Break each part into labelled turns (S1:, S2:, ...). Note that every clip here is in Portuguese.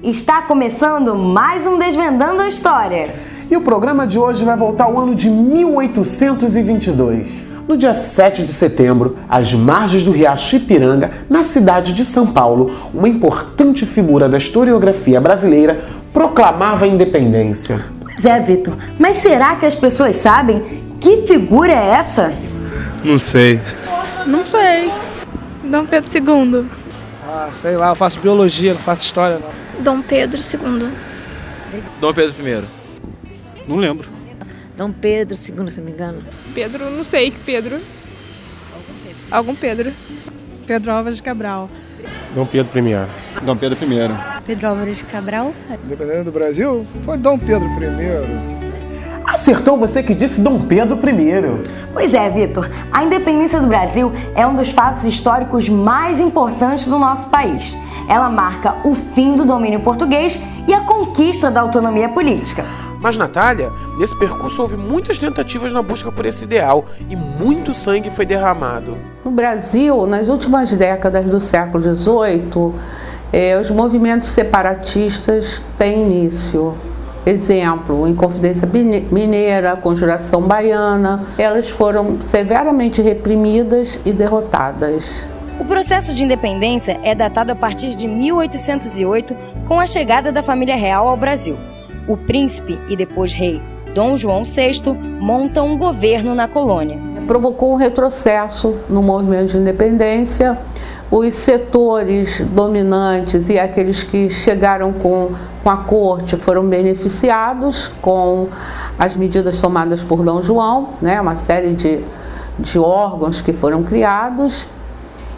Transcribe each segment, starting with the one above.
S1: Está começando mais um Desvendando a História.
S2: E o programa de hoje vai voltar ao ano de 1822. No dia 7 de setembro, às margens do riacho Ipiranga, na cidade de São Paulo, uma importante figura da historiografia brasileira proclamava a independência.
S1: Pois é, Vitor, mas será que as pessoas sabem que figura é essa?
S3: Não sei.
S4: Não sei. Dom Pedro II.
S5: Sei lá, eu faço biologia, não faço história não.
S4: Dom Pedro II.
S3: Dom Pedro I.
S5: Não lembro.
S6: Dom Pedro II, se não me engano.
S4: Pedro, não sei, Pedro. Algum Pedro.
S7: Pedro Álvares de Cabral.
S3: Dom Pedro I.
S8: Dom Pedro I.
S6: Pedro Álvares de Cabral.
S8: Independente do Brasil, foi Dom Pedro I.
S2: Acertou você que disse Dom Pedro I.
S1: Pois é, Vitor. A independência do Brasil é um dos fatos históricos mais importantes do nosso país. Ela marca o fim do domínio português e a conquista da autonomia política.
S2: Mas, Natália, nesse percurso houve muitas tentativas na busca por esse ideal e muito sangue foi derramado.
S9: No Brasil, nas últimas décadas do século XVIII, os movimentos separatistas têm início. Exemplo, Inconfidência Mineira, Conjuração Baiana, elas foram severamente reprimidas e derrotadas.
S1: O processo de independência é datado a partir de 1808, com a chegada da família real ao Brasil. O príncipe e depois rei Dom João VI montam um governo na colônia.
S9: Provocou um retrocesso no movimento de independência. Os setores dominantes e aqueles que chegaram com a corte foram beneficiados com as medidas tomadas por Dom João, né, uma série de órgãos que foram criados.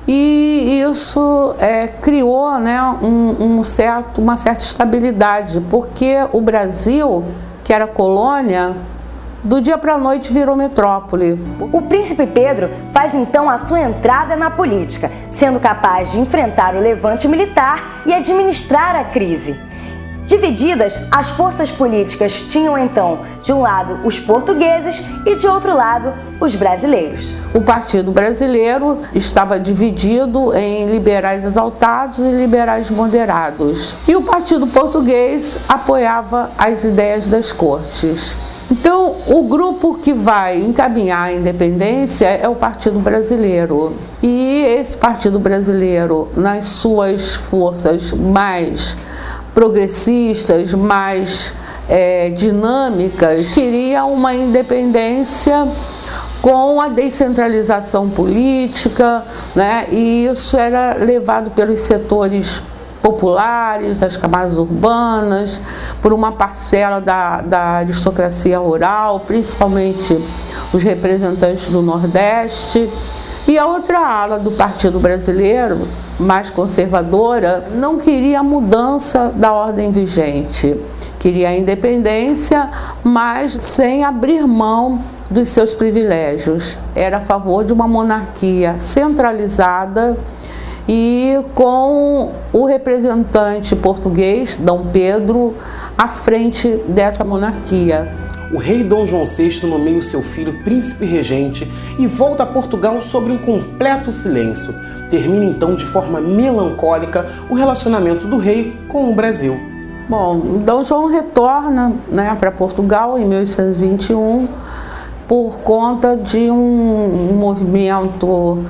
S9: E isso criou, né, uma certa estabilidade, porque o Brasil, que era colônia, do dia para a noite virou metrópole.
S1: O príncipe Pedro faz então a sua entrada na política, sendo capaz de enfrentar o levante militar e administrar a crise. Divididas, as forças políticas tinham então, de um lado, os portugueses e de outro lado, os brasileiros.
S9: O Partido Brasileiro estava dividido em liberais exaltados e liberais moderados. E o Partido Português apoiava as ideias das cortes. Então, o grupo que vai encaminhar a independência é o Partido Brasileiro. E esse Partido Brasileiro, nas suas forças mais progressistas, mais dinâmicas, queria uma independência com a descentralização política, né? E isso era levado pelos setores populares, as camadas urbanas, por uma parcela da aristocracia rural, principalmente os representantes do Nordeste. E a outra ala do Partido Brasileiro, mais conservadora, não queria a mudança da ordem vigente. Queria a independência, mas sem abrir mão dos seus privilégios. Era a favor de uma monarquia centralizada e com o representante português, Dom Pedro, à frente dessa monarquia.
S2: O rei Dom João VI nomeia o seu filho príncipe regente e volta a Portugal sobre um completo silêncio. Termina então de forma melancólica o relacionamento do rei com o Brasil.
S9: Bom, Dom João retorna, né, para Portugal em 1821 por conta de um movimento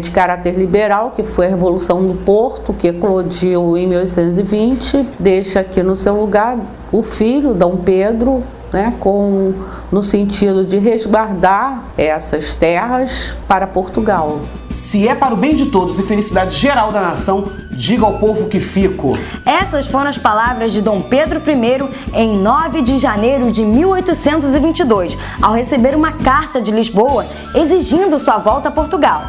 S9: de caráter liberal, que foi a Revolução do Porto, que eclodiu em 1820. Deixa aqui no seu lugar o filho, Dom Pedro, né, no sentido de resguardar essas terras para Portugal.
S2: Se é para o bem de todos e felicidade geral da nação, diga ao povo que fico.
S1: Essas foram as palavras de Dom Pedro I em 9 de janeiro de 1822, ao receber uma carta de Lisboa exigindo sua volta a Portugal.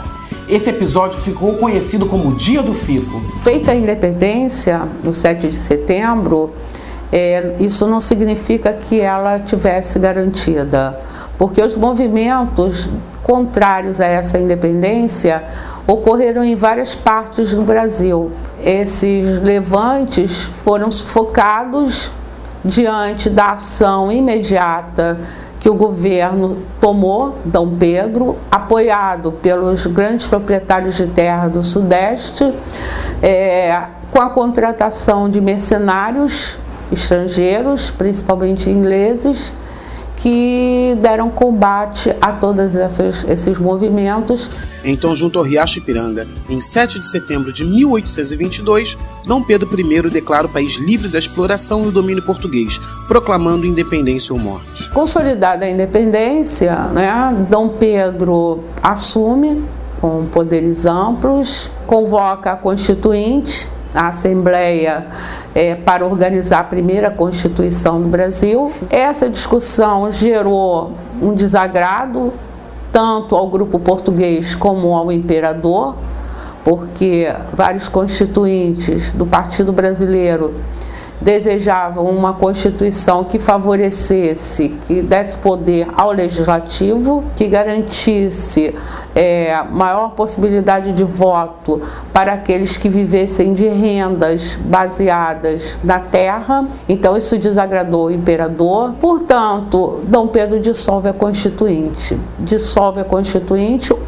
S2: Esse episódio ficou conhecido como o Dia do Fico.
S9: Feita a independência, no 7 de setembro, isso não significa que ela tivesse garantida, porque os movimentos contrários a essa independência ocorreram em várias partes do Brasil. Esses levantes foram sufocados diante da ação imediata que o governo tomou, Dom Pedro, apoiado pelos grandes proprietários de terra do Sudeste, com a contratação de mercenários estrangeiros, principalmente ingleses, que deram combate a todos esses movimentos.
S2: Então, junto ao Riacho Ipiranga, em 7 de setembro de 1822, Dom Pedro I declara o país livre da exploração e do domínio português, proclamando independência ou morte.
S9: Consolidada a independência, Dom Pedro assume com poderes amplos, convoca a Constituinte, a Assembleia, para organizar a primeira Constituição do Brasil. Essa discussão gerou um desagrado tanto ao grupo português como ao imperador, porque vários constituintes do Partido Brasileiro desejavam uma Constituição que favorecesse, que desse poder ao Legislativo, que garantisse maior possibilidade de voto para aqueles que vivessem de rendas baseadas na terra. Então isso desagradou o imperador. Portanto, Dom Pedro dissolve a Constituinte.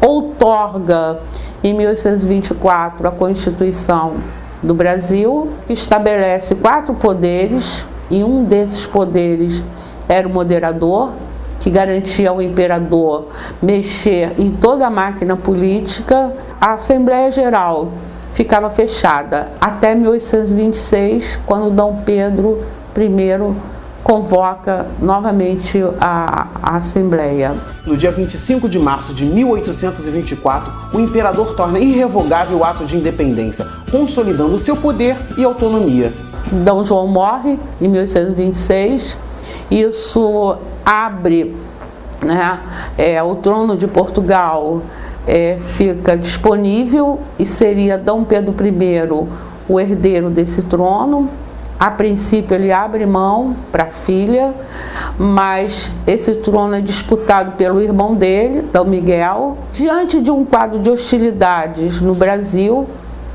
S9: Outorga em 1824 a Constituição do Brasil, que estabelece 4 poderes, e um desses poderes era o moderador, que garantia ao imperador mexer em toda a máquina política. A Assembleia Geral ficava fechada até 1826, quando Dom Pedro I convoca novamente a Assembleia.
S2: No dia 25 de março de 1824, o imperador torna irrevogável o ato de independência, consolidando o seu poder e autonomia.
S9: Dom João morre em 1826, isso abre, o trono de Portugal fica disponível e seria Dom Pedro I o herdeiro desse trono. A princípio ele abre mão para a filha, mas esse trono é disputado pelo irmão dele, Dom Miguel. Diante de um quadro de hostilidades no Brasil,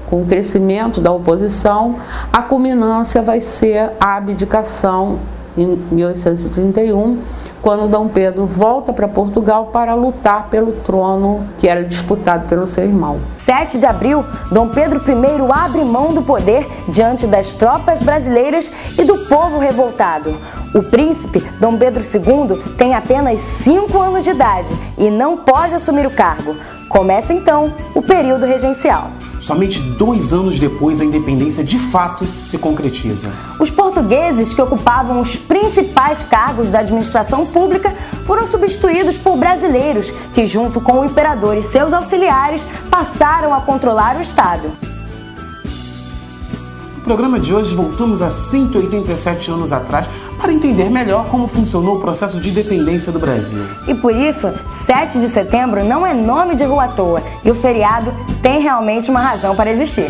S9: com o crescimento da oposição, a culminância vai ser a abdicação em 1831, quando Dom Pedro volta para Portugal para lutar pelo trono que era disputado pelo seu irmão.
S1: 7 de abril, Dom Pedro I abre mão do poder diante das tropas brasileiras e do povo revoltado. O príncipe Dom Pedro II tem apenas 5 anos de idade e não pode assumir o cargo. Começa então o período regencial.
S2: Somente 2 anos depois, a independência de fato se concretiza.
S1: Os portugueses que ocupavam os principais cargos da administração pública foram substituídos por brasileiros que, junto com o imperador e seus auxiliares, passaram a controlar o Estado.
S2: No programa de hoje, voltamos a 187 anos atrás para entender melhor como funcionou o processo de independência do Brasil.
S1: E por isso, 7 de setembro não é nome de rua à toa e o feriado tem realmente uma razão para existir.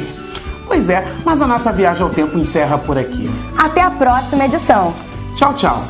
S2: Pois é, mas a nossa viagem ao tempo encerra por aqui.
S1: Até a próxima edição.
S2: Tchau, tchau.